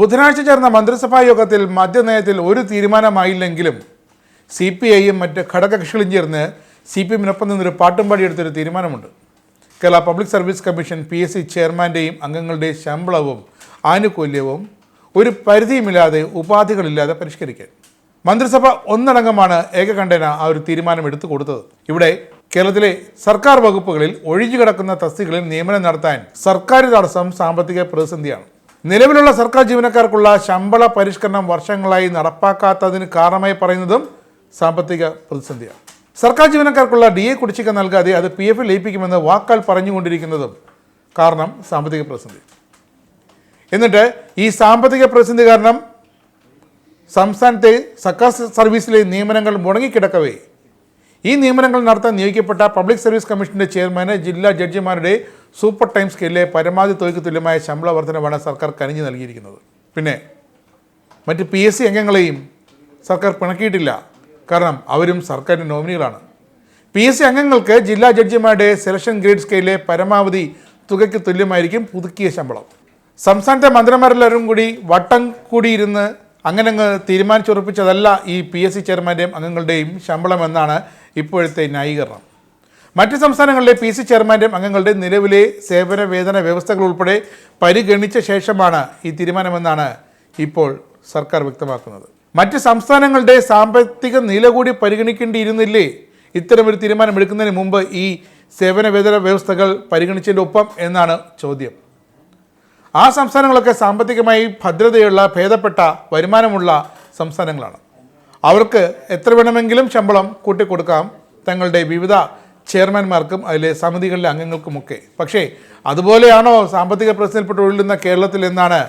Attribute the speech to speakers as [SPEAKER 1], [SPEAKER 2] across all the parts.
[SPEAKER 1] ബുധനാഴ്ച ചേർന്ന മന്ത്രിസഭാ യോഗത്തിൽ മദ്യനയത്തിൽ ഒരു തീരുമാനമായില്ലെങ്കിലും CPIയും മറ്റ് ഘടകകക്ഷികളും ചേർന്ന് CPMനൊപ്പം നിന്നൊരു പാട്ടും പാടിയെടുത്തൊരു തീരുമാനമുണ്ട്. Kerala public service commission PSC ചെയർമാൻ്റെയും അംഗങ്ങളുടെയും ശമ്പളവും ആനുകൂല്യവും ഒരു പരിധിയുമില്ലാതെ ഉപാധികളില്ലാതെ പരിഷ്കരിക്കാൻ മന്ത്രിസഭ ഒന്നടങ്കമാണ് ഏകകണ്ഠേന ആ ഒരു തീരുമാനം എടുത്തു കൊടുത്തത്. ഇവിടെ കേരളത്തിലെ സർക്കാർ വകുപ്പുകളിൽ ഒഴിഞ്ഞുകിടക്കുന്ന തസ്തികകളിൽ നിയമനം നടത്താൻ സർക്കാർ തടസ്സം സാമ്പത്തിക പ്രതിസന്ധിയാണ്. നിലവിലുള്ള സർക്കാർ ജീവനക്കാർക്കുള്ള ശമ്പള പരിഷ്കരണം വർഷങ്ങളായി നടപ്പാക്കാത്തതിന് കാരണമായി പറയുന്നതും സാമ്പത്തിക പ്രതിസന്ധിയാണ്. സർക്കാർ ജീവനക്കാർക്കുള്ള DA കുടിശ്ശിക നൽകാതെ അത് PF ലയിപ്പിക്കുമെന്ന് വാക്കാൽ പറഞ്ഞുകൊണ്ടിരിക്കുന്നതും കാരണം സാമ്പത്തിക പ്രതിസന്ധി. എന്നിട്ട് ഈ സാമ്പത്തിക പ്രതിസന്ധി കാരണം സംസ്ഥാനത്തെ സർക്കാർ സർവീസിലെ നിയമനങ്ങൾ മുടങ്ങിക്കിടക്കവേ ഈ നിയമനങ്ങൾ നടത്താൻ നിയോഗിക്കപ്പെട്ട പബ്ലിക് സർവീസ് കമ്മീഷന്റെ ചെയർമാന് ജില്ലാ ജഡ്ജിമാരുടെ സൂപ്പർ ടൈം സ്കെയിലിലെ പരമാവധി തുകയ്ക്ക് തുല്യമായ ശമ്പള വർധനവാണ് സർക്കാർ കനിഞ്ഞു നൽകിയിരിക്കുന്നത്. പിന്നെ മറ്റ് PSC അംഗങ്ങളെയും സർക്കാർ പിണക്കിയിട്ടില്ല. കാരണം അവരും സർക്കാരിൻ്റെ നോമിനികളാണ്. PSC അംഗങ്ങൾക്ക് ജില്ലാ ജഡ്ജിമാരുടെ സെലക്ഷൻ ഗ്രേഡ് സ്കെയിലിലെ പരമാവധി തുകയ്ക്ക് തുല്യമായിരിക്കും പുതുക്കിയ ശമ്പളം. സംസ്ഥാനത്തെ മന്ത്രിമാരെല്ലാവരും കൂടി വട്ടം കൂടിയിരുന്ന് അങ്ങനെ തീരുമാനിച്ചുറപ്പിച്ചതല്ല ഈ PSC ചെയർമാൻ്റെയും അംഗങ്ങളുടെയും ശമ്പളം എന്നാണ് ഇപ്പോഴത്തെ ന്യായീകരണം. മറ്റ് സംസ്ഥാനങ്ങളിലെ PSC ചെയർമാൻ്റെയും അംഗങ്ങളുടെ നിലവിലെ സേവന വേതന വ്യവസ്ഥകൾ ഉൾപ്പെടെ പരിഗണിച്ച ശേഷമാണ് ഈ തീരുമാനമെന്നാണ് ഇപ്പോൾ സർക്കാർ വ്യക്തമാക്കുന്നത്. മറ്റ് സംസ്ഥാനങ്ങളുടെ സാമ്പത്തിക നില കൂടി പരിഗണിക്കേണ്ടിയിരുന്നില്ലേ ഇത്തരമൊരു തീരുമാനമെടുക്കുന്നതിന് മുമ്പ് ഈ സേവന വേതന വ്യവസ്ഥകൾ പരിഗണിച്ചതിൻ്റെ ഒപ്പം എന്നാണ് ചോദ്യം. ആ സംസ്ഥാനങ്ങളൊക്കെ സാമ്പത്തികമായി ഭദ്രതയുള്ള ഭേദപ്പെട്ട വരുമാനമുള്ള സംസ്ഥാനങ്ങളാണ്. അവർക്ക് എത്ര വേണമെങ്കിലും ശമ്പളം കൂട്ടിക്കൊടുക്കാം തങ്ങളുടെ വിവിധ ചെയർമാൻമാർക്കും അതിലെ സമിതികളിലെ അംഗങ്ങൾക്കുമൊക്കെ. പക്ഷേ അതുപോലെയാണോ സാമ്പത്തിക പ്രശ്നത്തിൽപ്പെട്ട് ഒഴുകുന്ന കേരളത്തിൽ എന്നാണ്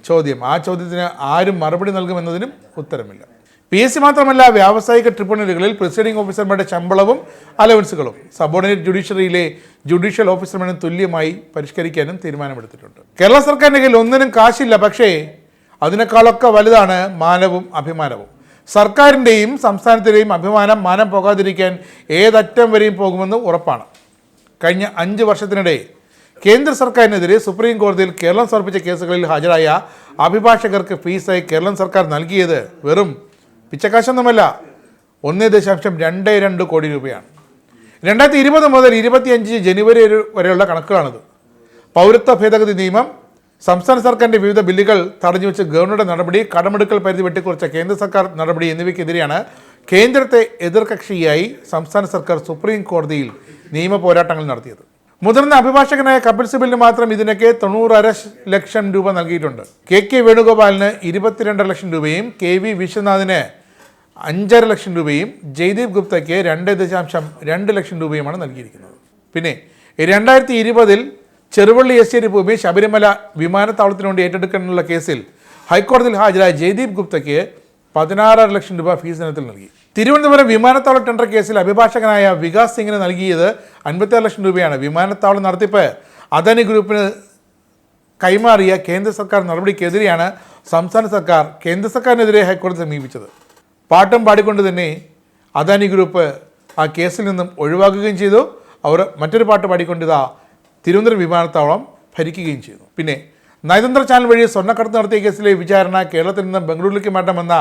[SPEAKER 1] ചോദ്യം. ആ ചോദ്യത്തിന് ആരും മറുപടി നൽകുമെന്നതിനും ഉത്തരമില്ല. PSC മാത്രമല്ല, വ്യാവസായിക ട്രിബ്യൂണലുകളിൽ പ്രിസൈഡിംഗ് ഓഫീസർമാരുടെ ശമ്പളവും അലവൻസുകളും സബോർഡിനേറ്റ് ജുഡീഷ്യറിയിലെ ജുഡീഷ്യൽ ഓഫീസർമാരും തുല്യമായി പരിഷ്കരിക്കാനും തീരുമാനമെടുത്തിട്ടുണ്ട്. കേരള സർക്കാരിൻ്റെ കയ്യിൽ ഒന്നിനും കാശില്ല. പക്ഷേ അതിനേക്കാളൊക്കെ വലുതാണ് മാനവും അഭിമാനവും. സർക്കാരിൻ്റെയും സംസ്ഥാനത്തിൻ്റെയും അഭിമാനം മാനം പോകാതിരിക്കാൻ ഏതറ്റം വരെയും പോകുമെന്ന് ഉറപ്പാണ്. കഴിഞ്ഞ 5 വർഷത്തിനിടെ കേന്ദ്ര സർക്കാരിനെതിരെ സുപ്രീം കോടതിയിൽ കേരളം സമർപ്പിച്ച കേസുകളിൽ ഹാജരായ അഭിഭാഷകർക്ക് ഫീസായി കേരളം സർക്കാർ നൽകിയത് വെറും പിച്ചക്കാശൊന്നുമല്ല, 1.22 കോടി രൂപയാണ്. 2020 മുതൽ 25 ജനുവരി വരെയുള്ള കണക്കുകളാണിത്. പൗരത്വ ഭേദഗതി നിയമം, സംസ്ഥാന സർക്കാരിൻ്റെ വിവിധ ബില്ലുകൾ തടഞ്ഞുവെച്ച് ഗവർണറുടെ നടപടി, കടമെടുക്കൽ പരിധി വെട്ടിക്കുറച്ച കേന്ദ്ര സർക്കാർ നടപടി എന്നിവയ്ക്കെതിരെയാണ് കേന്ദ്രത്തെ എതിർകക്ഷിയായി സംസ്ഥാന സർക്കാർ സുപ്രീം കോടതിയിൽ നിയമ പോരാട്ടങ്ങൾ നടത്തിയത്. മുതിർന്ന അഭിഭാഷകനായ കപിൽ സിബലിന് മാത്രം ഇതിനൊക്കെ 90.5 ലക്ഷം രൂപ നൽകിയിട്ടുണ്ട്. KK വേണുഗോപാലിന് 22 ലക്ഷം രൂപയും KV വിശ്വനാഥിന് 5.5 ലക്ഷം രൂപയും ജയ്ദീപ് ഗുപ്തയ്ക്ക് 2.2 ലക്ഷം രൂപയുമാണ് നൽകിയിരിക്കുന്നത്. പിന്നെ 2020 ചെറുവള്ളി എസ്റ്റേറ്റ് ഭൂമി ശബരിമല വിമാനത്താവളത്തിന് വേണ്ടി ഏറ്റെടുക്കാനുള്ള കേസിൽ ഹൈക്കോടതിയിൽ ഹാജരായ ജയ്ദീപ് ഗുപ്തയ്ക്ക് 16.5 ലക്ഷം രൂപ ഫീസ് ഇനത്തിൽ നൽകി. തിരുവനന്തപുരം വിമാനത്താവള ടെൻഡർ കേസിൽ അഭിഭാഷകനായ വികാസ് സിംഗിന് നൽകിയത് 56 ലക്ഷം രൂപയാണ്. വിമാനത്താവള നടത്തിപ്പ് അദാനി ഗ്രൂപ്പിന് കൈമാറിയ കേന്ദ്ര സർക്കാർ നടപടിക്കെതിരെയാണ് സംസ്ഥാന സർക്കാർ കേന്ദ്ര സർക്കാരിനെതിരെ ഹൈക്കോടതി സമീപിച്ചത്. പാട്ടും പാടിക്കൊണ്ട് തന്നെ അദാനി ഗ്രൂപ്പ് ആ കേസിൽ നിന്നും ഒഴിവാക്കുകയും ചെയ്തു. അവർ മറ്റൊരു പാട്ട് പാടിക്കൊണ്ടിതാ തിരുവനന്തപുരം വിമാനത്താവളം ഭരിക്കുകയും ചെയ്തു. പിന്നെ നയതന്ത്ര ചാനൽ വഴി സ്വർണ്ണക്കടത്ത് നടത്തിയ കേസിലെ വിചാരണ കേരളത്തിൽ നിന്ന് ബംഗളൂരുവിലേക്ക് മാറ്റണമെന്ന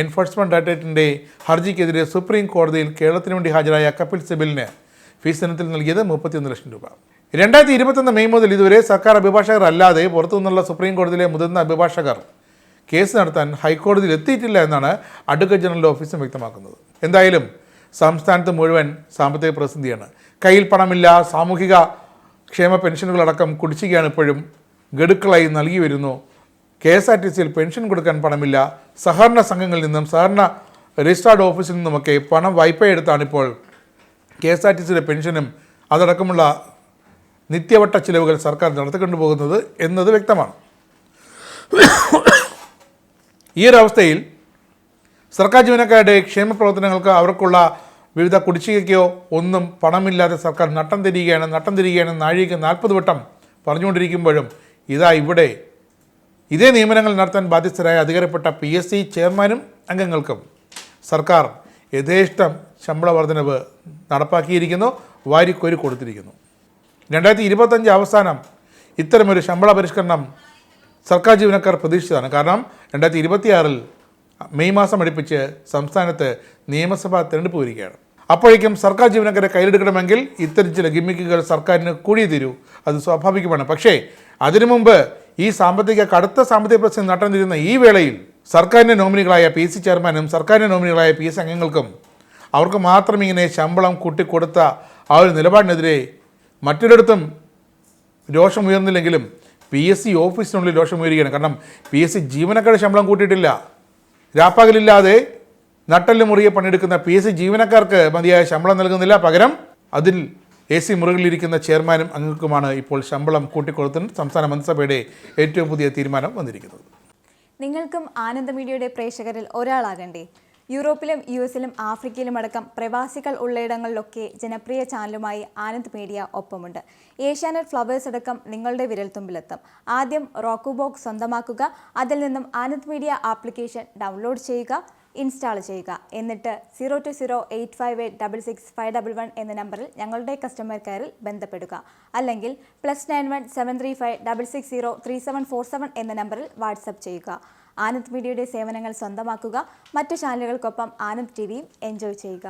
[SPEAKER 1] എൻഫോഴ്സ്മെൻറ്റ് ഡയറക്ടറേറ്റിൻ്റെ ഹർജിക്കെതിരെ സുപ്രീം കോടതിയിൽ കേരളത്തിന് വേണ്ടി ഹാജരായ കപിൽ സിബലിന് ഫീസ് ഇനത്തിൽ നൽകിയത് 31 ലക്ഷം രൂപ. 2021 മെയ് മുതൽ ഇതുവരെ സർക്കാർ അഭിഭാഷകർ അല്ലാതെ പുറത്തുനിന്നുള്ള സുപ്രീം കോടതിയിലെ മുതിർന്ന അഭിഭാഷകർ കേസ് നടത്താൻ ഹൈക്കോടതിയിൽ എത്തിയിട്ടില്ല എന്നാണ് അഡ്വക്കേറ്റ് ജനറൽ ഓഫീസും വ്യക്തമാക്കുന്നത്. എന്തായാലും സംസ്ഥാനത്ത് മുഴുവൻ സാമ്പത്തിക പ്രതിസന്ധിയാണ്. കയ്യിൽ പണമില്ല, സാമൂഹിക ക്ഷേമ പെൻഷനുകളടക്കം കുടിശ്ശികയാണ് ഇപ്പോഴും ഗഡുക്കളായി നൽകി വരുന്നു. KSRTCയിൽ പെൻഷൻ കൊടുക്കാൻ പണമില്ല. സഹകരണ സംഘങ്ങളിൽ നിന്നും സഹകരണ രജിസ്ട്രാർഡ് ഓഫീസിൽ നിന്നുമൊക്കെ പണം വായ്പയെടുത്താണിപ്പോൾ KSRTCയുടെ പെൻഷനും അതടക്കമുള്ള നിത്യവട്ട ചിലവുകൾ സർക്കാർ നടത്തിക്കൊണ്ടു പോകുന്നത് എന്നത് വ്യക്തമാണ്. ഈ ഒരു അവസ്ഥയിൽ സർക്കാർ ജീവനക്കാരുടെ ക്ഷേമ പ്രവർത്തനങ്ങൾക്ക് അവർക്കുള്ള വിവിധ കുടിശ്ശികയ്ക്കോ ഒന്നും പണമില്ലാതെ സർക്കാർ നട്ടം തിരികെയാണ് നാഴികയ്ക്ക് 40 വട്ടം പറഞ്ഞുകൊണ്ടിരിക്കുമ്പോഴും ഇതാ ഇവിടെ ഇതേ നിയമനങ്ങൾ നടത്താൻ ബാധ്യസ്ഥരായ അധികാരപ്പെട്ട PSC ചെയർമാനും അംഗങ്ങൾക്കും സർക്കാർ യഥേഷ്ടം ശമ്പള വർധനവ് നടപ്പാക്കിയിരിക്കുന്നു, വാരിക്കോരി കൊടുത്തിരിക്കുന്നു. 2025 അവസാനം ഇത്തരമൊരു ശമ്പള പരിഷ്കരണം സർക്കാർ ജീവനക്കാർ പ്രതീക്ഷിച്ചതാണ്. കാരണം 2026 മെയ് മാസം അടുപ്പിച്ച് സംസ്ഥാനത്ത് നിയമസഭാ തെരഞ്ഞെടുപ്പ് വരികയാണ്. അപ്പോഴേക്കും സർക്കാർ ജീവനക്കാരെ കയ്യിലെടുക്കണമെങ്കിൽ ഇത്തരം ചില ഗിമ്മിക്കുകൾ സർക്കാരിന് കൂടിയേ തീരൂ. അത് സ്വാഭാവികമാണ്. പക്ഷേ അതിനു മുമ്പ് ഈ കടുത്ത സാമ്പത്തിക പ്രശ്നം നടന്നിരുന്ന ഈ വേളയിൽ സർക്കാരിൻ്റെ നോമിനികളായ PSC ചെയർമാനും സർക്കാരിൻ്റെ നോമിനികളായ PSC അംഗങ്ങൾക്കും അവർക്ക് മാത്രം ഇങ്ങനെ ശമ്പളം കൂട്ടിക്കൊടുത്ത ആ ഒരു നിലപാടിനെതിരെ മറ്റൊരിടത്തും രോഷമുയർന്നില്ലെങ്കിലും PSC ഓഫീസിനുള്ളിൽ രോഷമുയരുകയാണ്. കാരണം PSC ജീവനക്കാരുടെ ശമ്പളം കൂട്ടിയിട്ടില്ല. രാപ്പകലില്ലാതെ നട്ടല് മുറിയെ പണിയെടുക്കുന്ന PSC ജീവനക്കാർക്ക് മതിയായ ശമ്പളം നൽകുന്നില്ല. പകരം അതിൽ AC മുറികളിലിരിക്കുന്ന ചെയർമാനും അംഗങ്ങൾക്കുമാണ് ഇപ്പോൾ ശമ്പളം കൂട്ടിക്കൊടുത്തിന് സംസ്ഥാന മന്ത്രിസഭയുടെ ഏറ്റവും പുതിയ തീരുമാനം വന്നിരിക്കുന്നത്.
[SPEAKER 2] നിങ്ങൾക്കും ആനന്ദ മീഡിയയുടെ പ്രേക്ഷകരിൽ ഒരാളാകണ്ടേ? യൂറോപ്പിലും US-ലും ആഫ്രിക്കയിലും അടക്കം പ്രവാസികൾ ഉള്ളയിടങ്ങളിലൊക്കെ ജനപ്രിയ ചാനലുമായി ആനന്ദ് മീഡിയ ഒപ്പമുണ്ട്. ഏഷ്യാനെറ്റ് ഫ്ലവേഴ്സ് അടക്കം നിങ്ങളുടെ വിരൽത്തുമ്പിലെത്തും. ആദ്യം റോക്കു ബോക്സ് സ്വന്തമാക്കുക. അതിൽ നിന്നും ആനന്ദ് മീഡിയ ആപ്ലിക്കേഷൻ ഡൗൺലോഡ് ചെയ്യുക, ഇൻസ്റ്റാൾ ചെയ്യുക. എന്നിട്ട് 02085866511 എന്ന നമ്പറിൽ ഞങ്ങളുടെ കസ്റ്റമർ കെയറിൽ ബന്ധപ്പെടുക. അല്ലെങ്കിൽ +91 735 660 3747 എന്ന നമ്പറിൽ വാട്സപ്പ് ചെയ്യുക. ആനന്ദ് മീഡിയയുടെ സേവനങ്ങൾ സ്വന്തമാക്കുക. മറ്റു ചാനലുകൾക്കൊപ്പം ആനന്ദ് TVയും എൻജോയ് ചെയ്യുക.